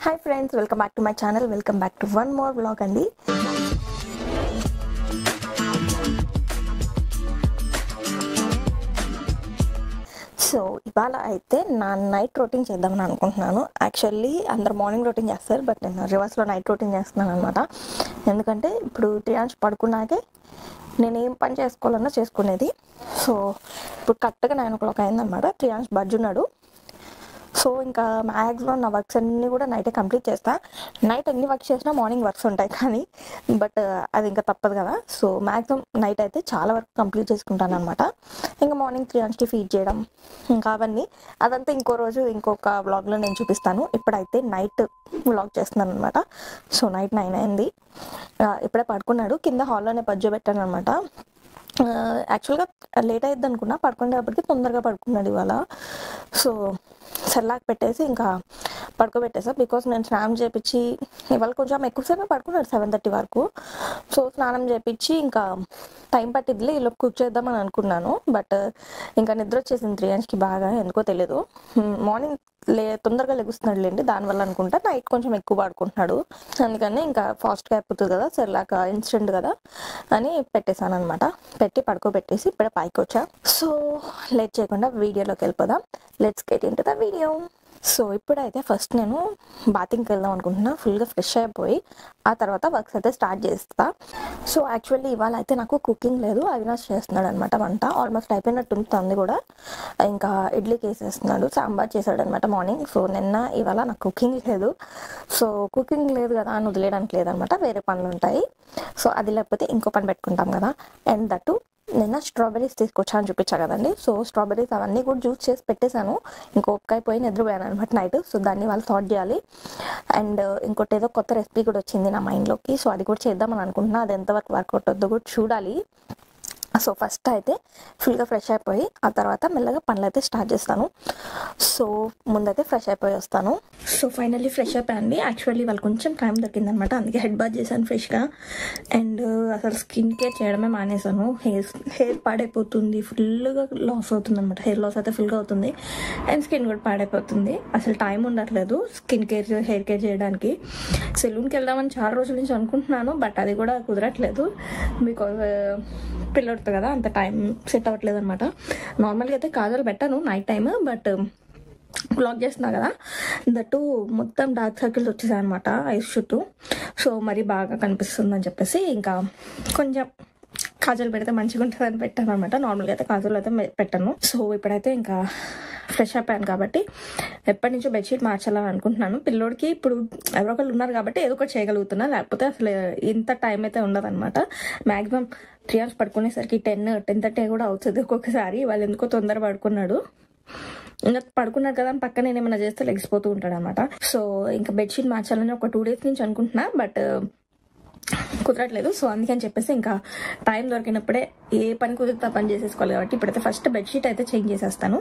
Hi friends, welcome back to my channel. Welcome back to one more vlog అండి. So ఇవాళ అయితే నా night routine చేద్దామని అనుకుంటున్నాను. యాక్చువల్లీ అందరు మార్నింగ్ రొటీన్ చేస్తారు, బట్ నేను రివర్స్లో నైట్ రొటీన్ చేస్తున్నాను అనమాట. ఎందుకంటే ఇప్పుడు త్రియాంష్ పడుకున్నాకే నేను ఏం పని చేసుకోవాలన్నా చేసుకునేది. సో ఇప్పుడు కరెక్ట్గా 9 o'clock అయిందనమాట. త్రియాంష్ బజ్జున్నాడు. సో ఇంకా మ్యాక్సిమం నా వర్క్స్ అన్నీ కూడా నైటే కంప్లీట్ చేస్తా. నైట్ ఎన్ని వర్క్స్ చేసినా మార్నింగ్ వర్క్స్ ఉంటాయి కానీ బట్ అది ఇంకా తప్పదు కదా. సో మ్యాక్సిమం నైట్ అయితే చాలా వర్క్ కంప్లీట్ చేసుకుంటాను అనమాట. ఇంకా మార్నింగ్ త్రియాంష్కి ఫీడ్ చేయడం ఇంకా అవన్నీ అదంతా ఇంకో రోజు ఇంకొక వ్లాగ్లో నేను చూపిస్తాను. ఇప్పుడైతే నైట్ వ్లాగ్ చేస్తున్నాను అనమాట. సో నైట్ 9 అయింది. ఇప్పుడే పడుకున్నాడు. కింద హాల్లోనే బజ్జో పెట్టాను అనమాట. యాక్చువల్గా లేట్ అయ్యిద్ది అనుకున్నా, పడుకునేటప్పటికి తొందరగా పడుకున్నాడు ఇవాళ. సో సెల్లాక్ పెట్టేసి ఇంకా పడుకోబెట్టేసా. బికాస్ నేను స్నానం చేయించి ఇవాళ కొంచెం ఎక్కువసేపు పడుకున్నాడు 7:30 వరకు. సో స్నానం చేయించి ఇంకా టైం పట్టిద్దిలే ఇలా కుక్ చేద్దామని అనుకున్నాను. బట్ ఇంకా నిద్ర వచ్చేసింది త్రియాంష్కి బాగా, ఎందుకో తెలియదు. మార్నింగ్ తొందరగా లెగుస్తున్నాడు లేండి, దానివల్ల అనుకుంటా. నైట్ కొంచెం ఎక్కువ పడుకుంటున్నాడు, అందుకని ఇంకా ఫాస్ట్గా అయిపోతుంది కదా, సెర్లాక్ ఇన్స్టెంట్ కదా అని పెట్టేశాను అనమాట. పెట్టి పడుకోబెట్టేసి ఇప్పుడే పైకి వచ్చా. సో లేట్ చేయకుండా వీడియోలోకి వెళ్ళిపోదాం. Let's get into the video. So ఇప్పుడైతే ఫస్ట్ నేను బాతింగ్కి వెళ్దాం అనుకుంటున్నా. ఫుల్గా ఫ్రెష్ అయిపోయి ఆ తర్వాత వర్క్స్ అయితే స్టార్ట్ చేస్తా. సో యాక్చువల్లీ ఇవాళ అయితే నాకు కుకింగ్ లేదు, అవినాష్ చేస్తున్నాడు అనమాట వంట. ఆల్మోస్ట్ అయిపోయినట్టుంది కూడా. ఇంకా ఇడ్లీకి వేసేస్తున్నాడు, సాంబార్ చేశాడు అనమాట మార్నింగ్. సో ఇవాళ నాకు కుకింగ్ లేదు. సో కుకింగ్ లేదు కదా అని వదిలేయడానికి లేదనమాట, వేరే పనులు ఉంటాయి. సో అది లేకపోతే ఇంకో పని పెట్టుకుంటాం కదా. అండ్ దట్టు నిన్న స్ట్రాబెర్రీస్ తీసుకొచ్చాను చూపించా కదండి. సో స్ట్రాబెర్రీస్ అవన్నీ కూడా జ్యూస్ చేసి పెట్టేశాను. ఇంకో ఒక్కై పోయి నిద్రపోయాను అనమాట నైట్. సో దాన్ని వాళ్ళు సార్ట్ చేయాలి. అండ్ ఇంకోటి ఏదో కొత్త రెసిపీ కూడా వచ్చింది నా మైండ్లోకి. సో అది కూడా చేద్దామని అనుకుంటున్నా. అది ఎంతవరకు వర్కౌట్ అవుతుందో కూడా చూడాలి. సో ఫస్ట్ అయితే ఫుల్గా ఫ్రెష్ అయిపోయి ఆ తర్వాత మెల్లగా పనులు అయితే స్టార్ట్ చేస్తాను. సో ముందైతే ఫ్రెష్ అయిపోయి వస్తాను. సో ఫైనల్లీ ఫ్రెష్ అయిపోయింది. యాక్చువల్లీ వాళ్ళు కొంచెం టైం దొరికిందనమాట, అందుకే హెడ్ బాత్ చేశాను ఫ్రెష్గా. అండ్ అసలు స్కిన్ కేర్ చేయడమే మానేసాను. హెయిర్ పాడైపోతుంది, ఫుల్గా లాస్ అవుతుంది అనమాట. హెయిర్ లాస్ అయితే ఫుల్గా అవుతుంది అండ్ స్కిన్ కూడా పాడైపోతుంది. అసలు టైం ఉండట్లేదు స్కిన్ కేర్ హెయిర్ కేర్ చేయడానికి. సెలూన్కి వెళ్దామని చాలా రోజుల నుంచి అనుకుంటున్నాను, బట్ అది కూడా కుదరట్లేదు. బికాజ్ పిల్లడుతుంది కదా, అంత టైం సెట్ అవ్వట్లేదు అనమాట. నార్మల్గా అయితే కాజల్ పెట్టాను నైట్ టైమ్, బట్ బ్లాక్ చేస్తున్నా కదా, దట్టు మొత్తం డార్క్ సర్కిల్స్ వచ్చేసాయి అనమాట ఐస్ చుట్టూ. సో మరి బాగా కనిపిస్తుంది అని చెప్పేసి ఇంకా కొంచెం కాజల్ పెడితే మంచిగా ఉంటుంది అని పెట్టాను అనమాట. నార్మల్గా అయితే కాజల్ అయితే పెట్టాను. సో ఇప్పుడైతే ఇంకా ఫ్రెష్ అయిపోయాను కాబట్టి ఎప్పటి నుంచో బెడ్షీట్ మార్చాలని అనుకుంటున్నాను. పిల్లోడికి ఇప్పుడు ఎవరో ఒకళ్ళు ఉన్నారు కాబట్టి ఏదో ఒకటి చేయగలుగుతున్నా, లేకపోతే అసలు ఇంత టైం అయితే ఉండదన్నమాట. మ్యాక్సిమం త్రియాంష్ పడుకునేసరికి 10:30 కూడా అవుతుంది ఒక్కొక్కసారి. వాళ్ళు ఎందుకో తొందర పడుకున్నాడు. ఇంకా పడుకున్నాడు కదా అని పక్కన నేను ఏమైనా చేస్తే లెగిసిపోతూ ఉంటాడు అనమాట. సో ఇంకా బెడ్షీట్ మార్చాలని ఒక 2 days నుంచి అనుకుంటున్నా, బట్ కుదరట్లేదు. సో అందుకని చెప్పేసి ఇంకా టైం దొరికినప్పుడే ఏ పని కుదిరితే పని చేసేసుకోవాలి కాబట్టి ఇప్పుడైతే ఫస్ట్ బెడ్షీట్ అయితే చేంజ్ చేసేస్తాను.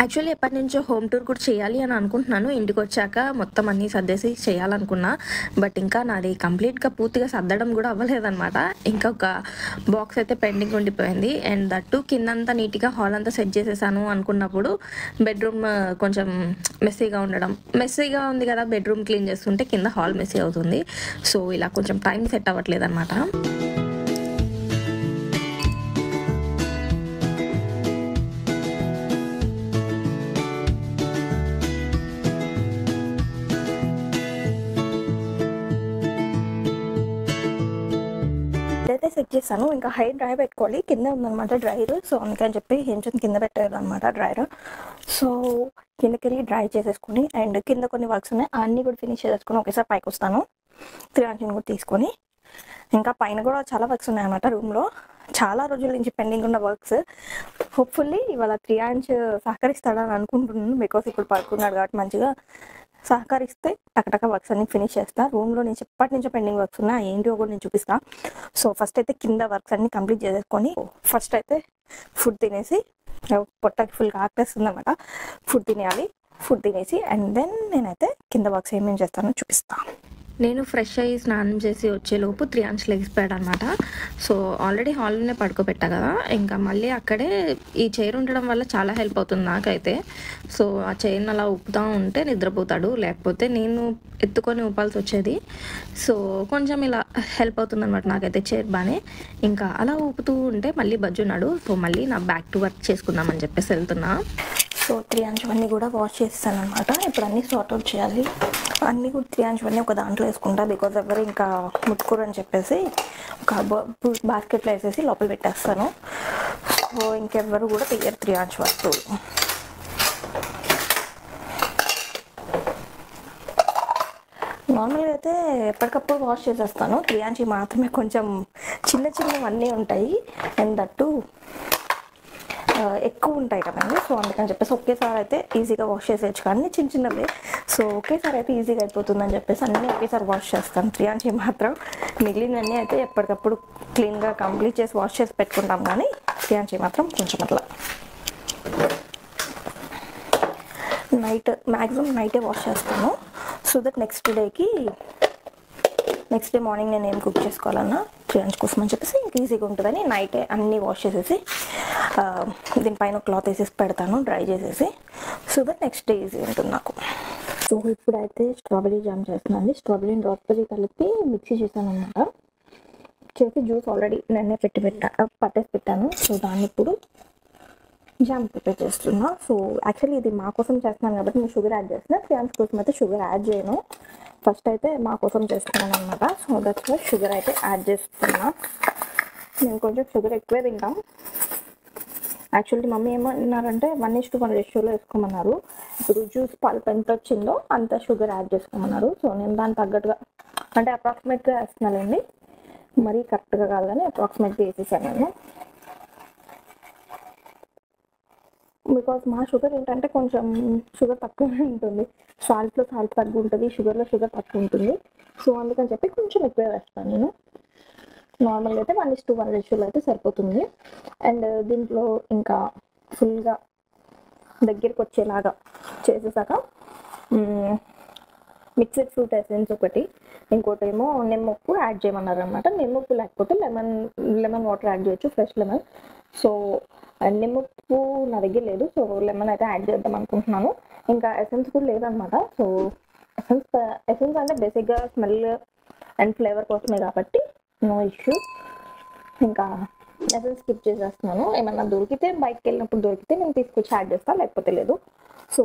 యాక్చువల్లీ ఎప్పటి నుంచో హోమ్ టూర్ కూడా చేయాలి అని అనుకుంటున్నాను. ఇంటికి వచ్చాక మొత్తం అన్నీ సర్దేసి చేయాలనుకున్నా, బట్ ఇంకా నాది కంప్లీట్గా పూర్తిగా సర్దడం కూడా అవ్వలేదన్నమాట. ఇంకా ఒక బాక్స్ అయితే పెండింగ్ ఉండిపోయింది. అండ్ దట్టు కిందంతా నీట్గా హాల్ అంతా సెట్ చేసేసాను అనుకున్నప్పుడు బెడ్రూమ్ కొంచెం మెస్సీగా ఉంది కదా, బెడ్రూమ్ క్లీన్ చేస్తుంటే కింద హాల్ మెస్సీ అవుతుంది. సో ఇలా కొంచెం టైం సెట్ అవ్వట్లేదు అనమాట. అయితే సెట్ చేస్తాను. ఇంకా హెయిర్ డ్రై పెట్టుకోవాలి, కింద ఉందన్నమాట డ్రైర్. సో అందుకని చెప్పి కొంచెం కింద పెట్టారు అనమాట డ్రైర్. సో కిందకి వెళ్ళి డ్రై చేసేసుకొని అండ్ కింద కొన్ని వర్క్స్ ఉన్నాయి అన్నీ కూడా ఫినిష్ చేసేసుకొని ఒకేసారి పైకి వస్తాను. త్రియాంష్ని కూడా తీసుకొని. ఇంకా పైన కూడా చాలా వర్క్స్ ఉన్నాయన్నమాట రూమ్లో, చాలా రోజుల నుంచి పెండింగ్ ఉన్న వర్క్స్. హోప్ఫుల్లీ ఇవాళ త్రియాంష్ సహకరిస్తాడని అనుకుంటున్నాను. బికాస్ ఇప్పుడు పడుకున్నాడు కాబట్టి మంచిగా సహకరిస్తే టకటక వర్క్స్ అన్ని ఫినిష్ చేస్తా. రూమ్లో నుంచి ఎప్పటి నుంచో పెండింగ్ వర్క్స్ ఉన్నాయి, ఏంటో కూడా నేను చూపిస్తా. సో ఫస్ట్ అయితే కింద వర్క్స్ అన్ని కంప్లీట్ చేసేసుకొని ఫస్ట్ అయితే ఫుడ్ తినేసి పొట్టకి ఫుల్గా ఆకలిస్తుంది అనమాట. ఫుడ్ తినేయాలి. ఫుడ్ తినేసి అండ్ దెన్ నేనైతే కింద వర్క్స్ ఏమేమి చేస్తానో చూపిస్తాను. నేను ఫ్రెష్ అయ్యి స్నానం చేసి వచ్చేలోపు 3 అంచ్ లెగిసిపోయాడు అనమాట. సో ఆల్రెడీ హాల్లోనే పడుకోబెట్టా కదా, ఇంకా మళ్ళీ అక్కడే ఈ చైర్ ఉండడం వల్ల చాలా హెల్ప్ అవుతుంది నాకైతే. సో ఆ చైర్ని అలా ఊపుతూ ఉంటే నిద్రపోతాడు, లేకపోతే నేను ఎత్తుకొని ఊపాల్సి వచ్చేది. సో కొంచెం ఇలా హెల్ప్ అవుతుంది అనమాట నాకైతే చైర్ బాగానే. ఇంకా అలా ఊపుతూ ఉంటే మళ్ళీ బజ్జున్నాడు. సో మళ్ళీ నా బ్యాక్ టు వర్క్ చేసుకుందామని చెప్పేసి వెళ్తున్నా. సో 3 అంచ్ అన్నీ కూడా వాష్ చేస్తాను అనమాట. ఇప్పుడు అన్నీ సార్ట్ అవుట్ చేయాలి. అన్నీ కూడా 3 అంచ్ అన్నీ ఒక దాంట్లో వేసుకుంటా, బికాజ్ ఎవరు ఇంకా ముట్టుకోరు అని చెప్పేసి ఒక బాస్కెట్లో వేసేసి లోపల పెట్టేస్తాను. సో ఇంకెవ్వరు కూడా తీయరు 3 అంచ్ వస్తువులు. నార్మల్గా అయితే ఎప్పటికప్పుడు వాష్ చేసేస్తాను. 3 అంచ్ మాత్రమే కొంచెం చిన్న చిన్నవన్నీ ఉంటాయి అండ్ దట్టు ఎక్కువ ఉంటాయి కదండి. సో అందుకని చెప్పేసి ఒకేసారి అయితే ఈజీగా వాష్ చేసేయచ్చు, కానీ చిన్న చిన్నవే. సో ఒకేసారి అయితే ఈజీగా అయిపోతుందని చెప్పేసి అన్నీ ఒకేసారి వాష్ చేస్తాను. 3 అంచ్ మాత్రం మిగిలినవన్నీ అయితే ఎప్పటికప్పుడు క్లీన్గా కంప్లీట్ చేసి వాష్ చేసి పెట్టుకుంటాం, కానీ 3 అంచ్ మాత్రం కొంచెం అట్లా మ్యాక్సిమం నైటే వాష్ చేస్తాను. So that next day morning నేను ఏం కుక్ చేసుకోవాలన్నా 3 అంచ్ కోసం అని చెప్పేసి ఇంక ఈజీగా ఉంటుందని నైటే అన్నీ వాష్ చేసేసి దీనిపైన క్లాత్ వేసేసి పెడతాను డ్రై చేసేసి. So that next day easy ఉంటుంది నాకు. సో ఇప్పుడైతే స్ట్రాబెరీ జామ్ చేస్తున్నాను. స్ట్రాబెరీని రాస్బెరీ కలిపి మిక్సీ చేశాను అనమాట. చేసి జ్యూస్ ఆల్రెడీ నేనే పట్టేసి పెట్టాను. సో దాన్ని ఇప్పుడు జామ్ ప్రిపేర్ చేస్తున్నా. సో యాక్చువల్లీ ఇది మా కోసం చేస్తున్నాను కాబట్టి నేను షుగర్ యాడ్ చేస్తున్నా. 3 అంచ్ కోసం అయితే షుగర్ యాడ్ చేయను. ఫస్ట్ అయితే మా కోసం చేస్తున్నాను అనమాట. సో దట్స్ వై షుగర్ అయితే యాడ్ చేస్తున్నా. నేను కొంచెం షుగర్ ఎక్కువే తింటాం. యాక్చువల్లీ మమ్మీ ఏమన్నారంటే 1:1 రేషియోలో వేసుకోమన్నారు. ఇప్పుడు జ్యూస్ పల్ప్ ఎంత వచ్చిందో అంత షుగర్ యాడ్ చేసుకోమన్నారు. సో నేను దానికి తగ్గట్టుగా అంటే అప్రాక్సిమేట్గా వేస్తున్నానండి, మరీ కరెక్ట్గా కాదు కానీ అప్రాక్సిమేట్గా వేసేసాను నేను. బికాజ్ మా షుగర్ ఏంటంటే కొంచెం షుగర్ తక్కువ ఉంటుంది. సాల్ట్లో సాల్ట్ తక్కువ ఉంటుంది, షుగర్లో షుగర్ తక్కువ ఉంటుంది. సో అందుకని చెప్పి కొంచెం ఎక్కువ వేస్తాను నేను. నార్మల్గా అయితే 1:1 రేషియోలో అయితే సరిపోతుంది. అండ్ దీంట్లో ఇంకా ఫుల్గా దగ్గరికి వచ్చేలాగా చేసేసాక మిక్స్డ్ ఫ్రూట్ ఎసెన్స్ ఒకటి, ఇంకోటి ఏమో నిమ్మప్పు యాడ్ చేయమన్నారు అనమాట. నిమ్మప్పు లేకపోతే లెమన్ వాటర్ యాడ్ చేయొచ్చు, ఫ్రెష్ లెమన్. సో నిమ్మప్పు నా దగ్గర లేదు, సో లెమన్ అయితే యాడ్ చేద్దాం అనుకుంటున్నాను. ఇంకా ఎసెన్స్ కూడా లేదనమాట. సో ఎసెన్స్ అంటే బేసిక్గా స్మెల్ అండ్ ఫ్లేవర్ కోసమే కాబట్టి నో ఇష్యూ. ఇంకా ఎసెన్స్ స్కిప్ చేసేస్తున్నాను. ఏమన్నా దొరికితే బయటకు వెళ్ళినప్పుడు దొరికితే నేను తీసుకొచ్చి యాడ్ చేస్తాను, లేకపోతే లేదు. సో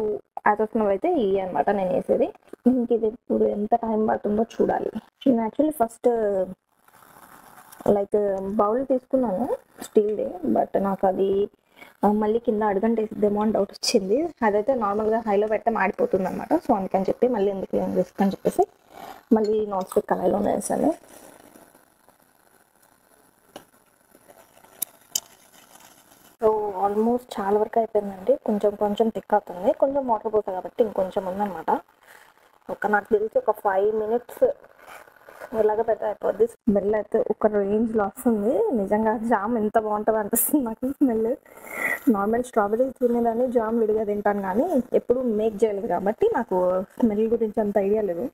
యాజ్ ఆఫ్ నౌ అయితే ఇవి అనమాట నేను వేసేది. ఇంక ఇది ఇప్పుడు ఎంత టైం పడుతుందో చూడాలి. నేను యాక్చువల్లీ ఫస్ట్ లైక్ బౌల్ తీసుకున్నాను స్టీల్ది, బట్ నాకు అది మళ్ళీ కింద అడుగంట వేసిద్దేమో అని డౌట్ వచ్చింది. అదైతే నార్మల్గా హైలో పెడితే మాడిపోతుంది అనమాట. సో అందుకని చెప్పి మళ్ళీ ఎందుకు ఏం రిస్క్ అని చెప్పేసి మళ్ళీ నాన్ స్టిక్ కళాయిలోనే వేసాను. సో ఆల్మోస్ట్ చాలా వరకు అయిపోయిందండి. కొంచెం థిక్ అవుతుంది, కొంచెం వాటర్ పోతుంది కాబట్టి ఇంకొంచెం ఉందన్నమాట. నాకు తెలిసి ఒక 5 minutes ఎలాగ పెద్ద అయిపోద్ది. స్మెల్ అయితే ఒక రేంజ్లో వస్తుంది. నిజంగా జామ్ ఎంత బాగుంటుంది అనిపిస్తుంది నాకు స్మెల్. నార్మల్ స్ట్రాబెరీ తినేదాన్ని జామ్ విడిగా తింటాను, కానీ ఎప్పుడు మేక్ చేయలేదు కాబట్టి నాకు స్మెల్ గురించి అంత ఐడియా లేదు.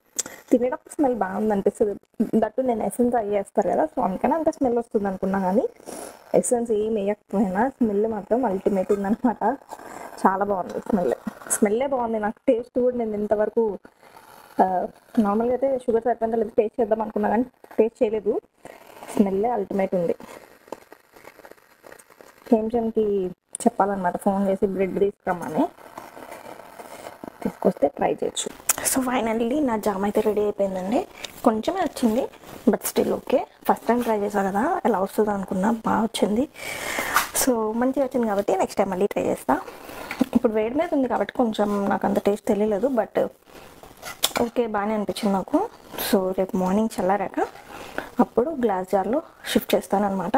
తినేటప్పుడు స్మెల్ బాగుంది అనిపిస్తుంది. దట్టు నేను ఎసెన్స్ అవి వేస్తారు కదా, సో అందుకని అంత స్మెల్ వస్తుంది అనుకున్నా, కానీ ఎసెన్స్ ఏం వేయకపోయినా స్మెల్ మాత్రం అల్టిమేట్ ఉందన్నమాట. చాలా బాగుంది స్మెల్లే బాగుంది. నాకు టేస్ట్ కూడా నేను ఇంతవరకు నార్మల్గా అయితే షుగర్ సరిపోయిందా లేదు టేస్ట్ చేద్దాం అనుకున్నా, కానీ టేస్ట్ చేయలేదు. స్మెల్లే అల్టిమేట్ ఉంది. హేమ్చంద్కి చెప్పాలన్నమాట ఫోన్ చేసి బ్రెడ్ తీసుకురమ్మని, తీసుకొస్తే ట్రై చేయొచ్చు. సో ఫైనల్లీ నా జామ్ అయితే రెడీ అయిపోయిందండి. కొంచెమే వచ్చింది, but still okay. First time try చేసా కదా, ఎలా వస్తుందో అనుకున్నా, బాగా వచ్చింది. సో మంచిగా వచ్చింది కాబట్టి నెక్స్ట్ టైం మళ్ళీ ట్రై చేస్తా. ఇప్పుడు వేడి మీద ఉంది కాబట్టి కొంచెం నాకు అంత టేస్ట్ తెలియలేదు, బట్ ఓకే బాగానే అనిపించింది నాకు. సో రేపు మార్నింగ్ చల్లారాక అప్పుడు గ్లాస్ జార్లో షిఫ్ట్ చేస్తాను అనమాట.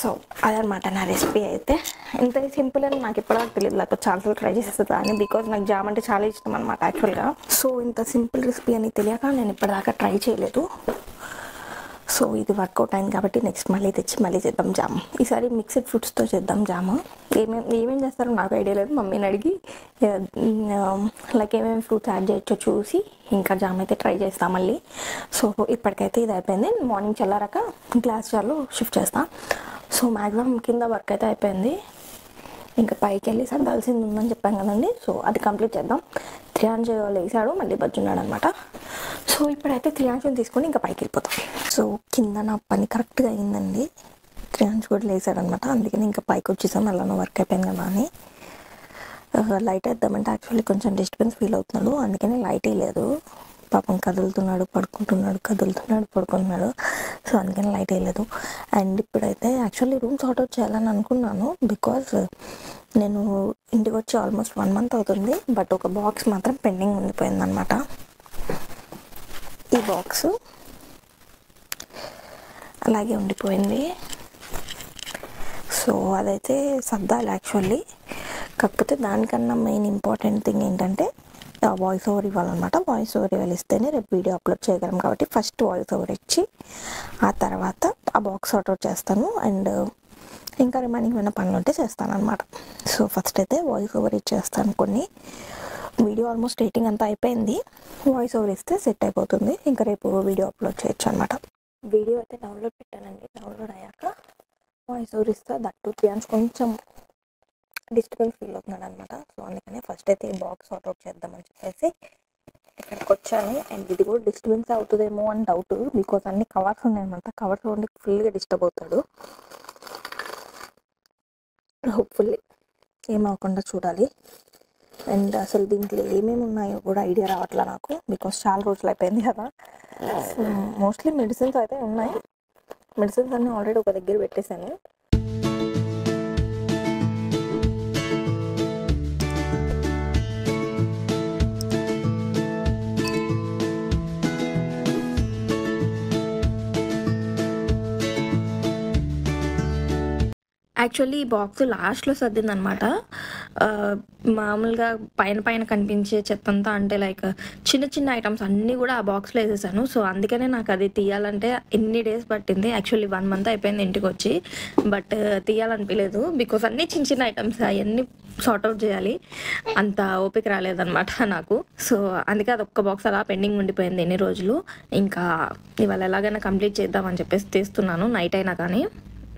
సో అదనమాట నా రెసిపీ. అయితే ఇంత సింపుల్ అని నాకు ఇప్పటివరకు తెలియదు, లేకపోతే చాలాసార్లు ట్రై చేసేస్తా అని, బికాజ్ నాకు జామ్ అంటే చాలా ఇష్టం అనమాట యాక్చువల్గా. సో ఇంత సింపుల్ రెసిపీ అని తెలియక నేను ఇప్పటిదాకా ట్రై చేయలేదు. సో ఇది వర్కౌట్ అయింది కాబట్టి నెక్స్ట్ మళ్ళీ తెచ్చి మళ్ళీ చేద్దాం జామ్. ఈసారి మిక్స్డ్ ఫ్రూట్స్తో చేద్దాం జామ్. ఏమేమి చేస్తారో నాకు ఐడియా లేదు, మమ్మీని అడిగి లైక్ ఏమేమి ఫ్రూట్స్ యాడ్ చేయొచ్చో చూసి ఇంకా జామ్ అయితే ట్రై చేస్తాం మళ్ళీ. సో ఇప్పటికైతే ఇది అయిపోయింది. మార్నింగ్ చల్లారాక గ్లాస్ జార్లో షిఫ్ట్ చేస్తాను. సో మ్యాక్సిమం కింద వర్క్ అయితే అయిపోయింది, ఇంకా పైకి వెళ్ళి సర్దాల్సింది ఉందని చెప్పాను కదండి. సో అది కంప్లీట్ చేద్దాం. త్రియాంశ్ లేసాడు, మళ్ళీ బజ్జున్నాడు అనమాట. సో ఇప్పుడైతే త్రియాంశని తీసుకొని ఇంకా పైకి వెళ్ళిపోతాం. సో కింద నా పని కరెక్ట్గా అయిందండి, త్రియాంశ్ కూడా లేసాడు అనమాట. అందుకని ఇంకా పైకి వచ్చేసాం, అలానే వర్క్ అయిపోయింది కదా అని. లైట్ వేద్దామంటే యాక్చువల్లీ కొంచెం డిస్టర్బెన్స్ ఫీల్ అవుతున్నాడు, అందుకని లైట్ వేయలేదు. పాపం కదులుతున్నాడు, పడుకుంటున్నాడు, కదులుతున్నాడు, పడుకుంటున్నాడు. సో అందుకని లైట్ వేయలేదు. అండ్ ఇప్పుడైతే యాక్చువల్లీ రూమ్ సార్ట్ అవుట్ చేయాలని అనుకున్నాను, బికాజ్ నేను ఇంటికి వచ్చి ఆల్మోస్ట్ 1 month అవుతుంది. బట్ ఒక బాక్స్ మాత్రం పెండింగ్ ఉండిపోయింది అనమాట. ఈ బాక్స్ అలాగే ఉండిపోయింది. సో అదైతే సర్దాలి యాక్చువల్లీ. కాకపోతే దానికన్నా మెయిన్ ఇంపార్టెంట్ థింగ్ ఏంటంటే వాయిస్ ఓవర్ ఇవ్వాలన్నమాట. వాయిస్ ఓవర్ ఇస్తేనే రేపు వీడియో అప్లోడ్ చేయగలం కాబట్టి ఫస్ట్ వాయిస్ ఓవర్ ఇచ్చి ఆ తర్వాత ఆ బాక్స్ సార్ట్ అవుట్ చేస్తాను. అండ్ ఇంకా రిమైనింగ్ ఏమైనా పనులు ఉంటే చేస్తాను అనమాట. సో ఫస్ట్ అయితే వాయిస్ ఓవర్ ఇచ్చేస్తాను కొన్ని. వీడియో ఆల్మోస్ట్ ఎడిటింగ్ అంతా అయిపోయింది, వాయిస్ ఓవర్ ఇస్తే సెట్ అయిపోతుంది. ఇంకా రేపు వీడియో అప్లోడ్ చేయొచ్చు అనమాట. వీడియో అయితే డౌన్లోడ్ పెట్టానండి, డౌన్లోడ్ అయ్యాక వాయిస్ ఓవర్ ఇస్తే దట్టు త్రియాంశ్ కొంచెం డిస్టర్బెన్స్ ఫీల్ అవుతున్నాడు అనమాట. సో అందుకని ఫస్ట్ అయితే ఈ బాక్స్ సార్ట్ అవుట్ చేద్దామని చెప్పేసి ఇక్కడికి వచ్చాను. అండ్ ఇది కూడా డిస్టర్బెన్స్ అవుతుందేమో అని డౌట్, బికాజ్ అన్ని కవర్స్ ఉన్నాయన్నమాట. కవర్స్ ఉండి ఫుల్గా డిస్టర్బ్ అవుతాడు. హోప్ఫుల్లీ ఏమవకుండా చూడాలి. అండ్ అసలు దీంట్లో ఏమేమి ఉన్నాయో కూడా ఐడియా రావట్లే నాకు, బికాస్ చాలా రోజులు అయిపోయింది కదా. సో మోస్ట్లీ మెడిసిన్స్ అయితే ఉన్నాయి, మెడిసిన్స్ అన్నీ ఆల్రెడీ ఒక దగ్గర పెట్టేశాను. యాక్చువల్లీ ఈ బాక్స్ లాస్ట్లో సర్దిందనమాట. మామూలుగా పైన పైన కనిపించే చెత్తంతా, అంటే లైక్ చిన్న చిన్న ఐటమ్స్ అన్నీ కూడా ఆ బాక్స్లో వేసేసాను. సో అందుకనే నాకు అది తీయాలంటే ఎన్ని డేస్ పట్టింది. యాక్చువల్లీ 1 month అయిపోయింది ఇంటికి వచ్చి, బట్ తీయాలనిపించలేదు. బికాస్ అన్నీ చిన్న చిన్న ఐటమ్స్, అవన్నీ సార్ట్ అవుట్ చేయాలి, అంత ఓపిక రాలేదనమాట నాకు. సో అందుకే అది ఒక్క బాక్స్ అలా పెండింగ్ ఉండిపోయింది ఎన్ని రోజులు. ఇంకా ఇవాళ ఎలాగైనా కంప్లీట్ చేద్దామని చెప్పేసి తీస్తున్నాను, నైట్ అయినా కానీ.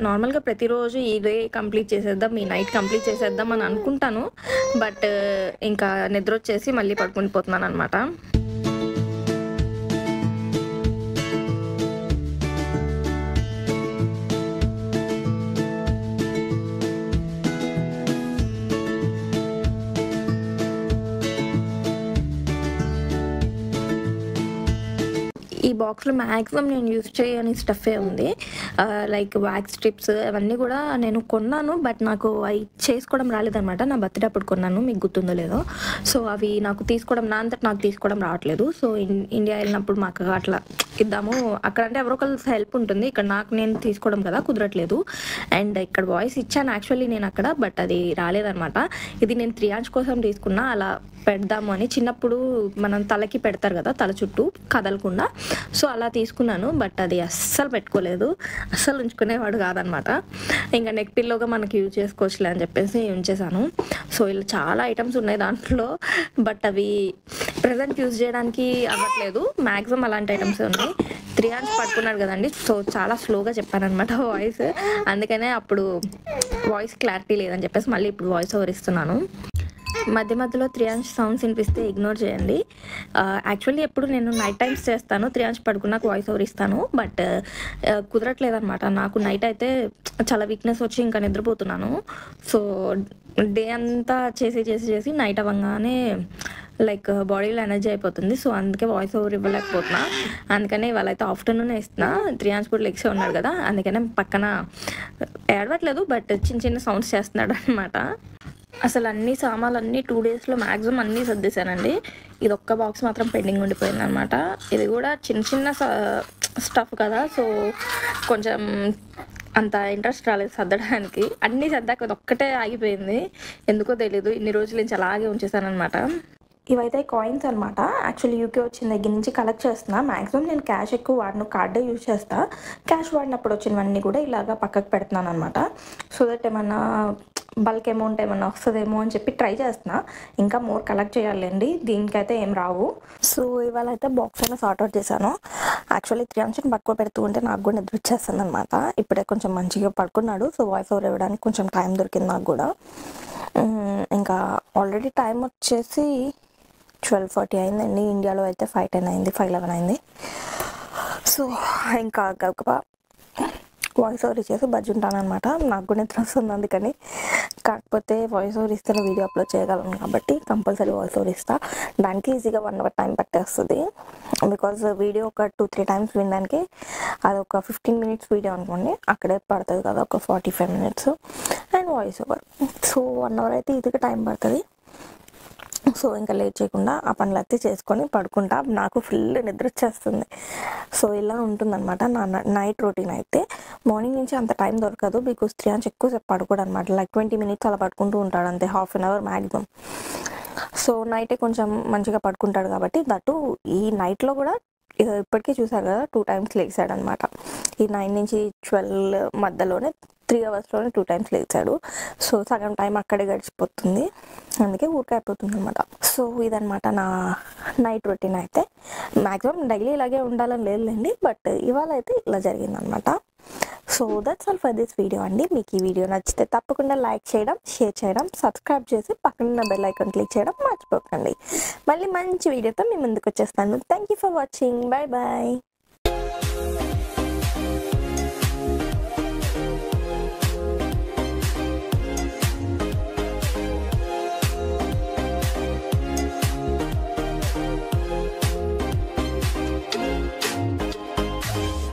నార్మల్గా ప్రతిరోజు ఇదే కంప్లీట్ చేసేద్దాం, ఈ నైట్ కంప్లీట్ చేసేద్దాం అని అనుకుంటాను. బట్ ఇంకా నిద్ర వచ్చేసి మళ్ళీ పడుకుని పోతున్నాను అనమాట. ఈ బాక్స్లో మ్యాక్సిమం నేను యూజ్ చేయని స్టఫే ఉంది. లైక్ వ్యాక్స్ స్ట్రిప్స్ అవన్నీ కూడా నేను కొన్నాను, బట్ నాకు అవి చేసుకోవడం రాలేదనమాట. నా బర్త్డే అప్పుడు కొన్నాను, మీకు గుర్తుందో లేదో. సో అవి నాకు తీసుకోవడం, నా అంతటా నాకు తీసుకోవడం రావట్లేదు. సో ఇండియా వెళ్ళినప్పుడు మాకు అట్లా ఇద్దాము, అక్కడంటే ఎవరో ఒకళ్ళు హెల్ప్ ఉంటుంది, ఇక్కడ నాకు నేను తీసుకోవడం కదా కుదరట్లేదు. అండ్ ఇక్కడ వాయిస్ ఇచ్చాను యాక్చువల్లీ నేను అక్కడ, బట్ అది రాలేదనమాట. ఇది నేను త్రియాంశ్ కోసం తీసుకున్నా, అలా పెడదాము అని. చిన్నప్పుడు మనం తలకి పెడతారు కదా, తల చుట్టూ కదలకుండా, సో అలా తీసుకున్నాను. బట్ అది అస్సలు పెట్టుకోలేదు, అస్సలు ఉంచుకునేవాడు కాదనమాట. ఇంకా నెక్ పిల్లోగా మనకి యూజ్ చేసుకోవచ్చులే అని చెప్పేసి ఉంచేసాను. సో ఇలా చాలా ఐటమ్స్ ఉన్నాయి దాంట్లో, బట్ అవి ప్రజెంట్ యూజ్ చేయడానికి అవ్వట్లేదు. మ్యాక్సిమం అలాంటి ఐటమ్స్ ఉన్నాయి. త్రియాంశ్ పడుకున్నాడు కదండి, సో చాలా స్లోగా చెప్పాను అనమాట వాయిస్, అందుకనే అప్పుడు వాయిస్ క్లారిటీ లేదని చెప్పేసి మళ్ళీ ఇప్పుడు వాయిస్ ఓవర్ ఇస్తున్నాను. మధ్య మధ్యలో త్రియాంశ్ సౌండ్స్ వినిపిస్తే ఇగ్నోర్ చేయండి. యాక్చువల్లీ ఎప్పుడు నేను నైట్ టైమ్స్ చేస్తాను, త్రియాంశ్ పడుకున్నాక వాయిస్ ఓవర్ ఇస్తాను, బట్ కుదరట్లేదు అనమాట. నాకు నైట్ అయితే చాలా వీక్నెస్ వచ్చి ఇంకా నిద్రపోతున్నాను. సో డే అంతా చేసి నైట్ అవ్వగానే లైక్ బాడీలో ఎనర్జీ అయిపోతుంది. సో అందుకే వాయిస్ ఓవర్ ఇవ్వలేకపోతున్నా. అందుకనే వాళ్ళైతే ఆఫ్టర్నూనే ఇస్తున్నా. త్రియాంశ్ కూడా లెగ్సే ఉన్నాడు కదా, అందుకనే పక్కన ఏడవట్లేదు, బట్ చిన్న చిన్న సౌండ్స్ చేస్తున్నాడు అనమాట. అసలు అన్ని సామాన్లు అన్నీ 2 daysలో మ్యాక్సిమం అన్నీ సర్దేశానండి. ఇది ఒక్క బాక్స్ మాత్రం పెండింగ్ ఉండిపోయింది అనమాట. ఇది కూడా చిన్న స్టఫ్ కదా, సో కొంచెం అంత ఇంట్రెస్ట్ రాలేదు సర్దడానికి. అన్నీ సర్దాక అది ఒక్కటే ఆగిపోయింది, ఎందుకో తెలీదు. ఇన్ని రోజుల నుంచి అలాగే ఉంచేసాను అనమాట. ఇవైతే కాయిన్స్ అనమాట. యాక్చువల్లీ యూకే వచ్చిన దగ్గర నుంచి కలెక్ట్ చేస్తున్నా. మ్యాక్సిమం నేను క్యాష్ ఎక్కువ వాడను, కార్డే యూజ్ చేస్తా. క్యాష్ వాడినప్పుడు వచ్చినవన్నీ కూడా ఇలాగా పక్కకు పెడుతున్నాను అనమాట. సో దట్ ఏమన్నా బల్క్ అమౌంట్ ఏమన్నా వస్తుందేమో అని చెప్పి ట్రై చేస్తున్నా. ఇంకా మోర్ కలెక్ట్ చేయాలండి, దీనికైతే ఏం రావు. సో ఇవాళ అయితే బాక్స్ అయినా సార్ట్ అవుట్ చేశాను. యాక్చువల్లీ త్రియాంశని పడుకోబెడుతూ ఉంటే నాకు కూడా నిద్ర వచ్చేస్తుంది అనమాట. ఇప్పుడే కొంచెం మంచిగా పడుకున్నాడు. సో వాయిస్ ఓవర్ ఇవ్వడానికి కొంచెం టైం దొరికింది నాకు కూడా. ఇంకా ఆల్రెడీ టైం వచ్చేసి 12:40 అయిందండి. ఇండియాలో అయితే 5:10 అయింది, 5:11 అయింది. సో ఇంకా గబగబా వాయిస్ ఓవర్ ఇచ్చేసి బజ్జి ఉంటాను అనమాట. నాకు కూడా నిద్ర వస్తుంది అందుకని. కాకపోతే వాయిస్ ఓవర్ ఇస్తేనే వీడియో అప్లోడ్ చేయగలను కాబట్టి కంపల్సరీ వాయిస్ ఓవర్ ఇస్తా. దానికి ఈజీగా 1 అవర్ టైం పట్టేస్తుంది. బికాజ్ వీడియో ఒక 2-3 టైమ్స్ వినడానికి అది ఒక 15 మినిట్స్ వీడియో అనుకోండి, అక్కడే పడుతుంది కదా ఒక 45 minutes and voice over. So 1 hour అయితే ఈజీగా టైం పడుతుంది. సో ఇంకా లేట్ చేయకుండా ఆ పనులు అయితే చేసుకొని పడుకుంటా. నాకు ఫుల్ నిద్ర వచ్చేస్తుంది. సో ఇలా ఉంటుందన్నమాట నా నైట్ రొటీన్. అయితే మార్నింగ్ నుంచి అంత టైం దొరకదు, బికాస్ త్రియాంశ్ ఎక్కువసేపు పడుకోడు అనమాట. లైక్ 20 మినిట్స్ అలా పడుకుంటూ ఉంటాడు అంతే, half an hour maximum. So నైటే కొంచెం మంచిగా పడుకుంటాడు కాబట్టి దట్టు ఈ నైట్లో కూడా ఇప్పటికే చూసారు కదా 2 టైమ్స్ లేచాడు అనమాట. ఈ 9 నుంచి 12 మధ్యలోనే 3 అవర్స్లోనే 2 టైమ్స్ లేచాడు. సో సగం టైం అక్కడే గడిచిపోతుంది, అందుకే ఊరికే అయిపోతుంది అనమాట. సో ఇదనమాట నా నైట్ రొటీన్. అయితే మ్యాక్సిమం డైలీ ఇలాగే ఉండాలని లేదులేండి, బట్ ఇవాళ అయితే ఇలా జరిగిందనమాట. So that's all for this video అండి. మీకు ఈ వీడియో నచ్చితే తప్పకుండా లైక్ చేయడం, షేర్ చేయడం, సబ్స్క్రైబ్ చేసి పక్కన బెల్ ఐకాన్ క్లిక్ చేయడం మర్చిపోకండి. మళ్ళీ మంచి వీడియోతో మీ ముందుకు వచ్చేస్తాను. Thank you for watching. Bye bye.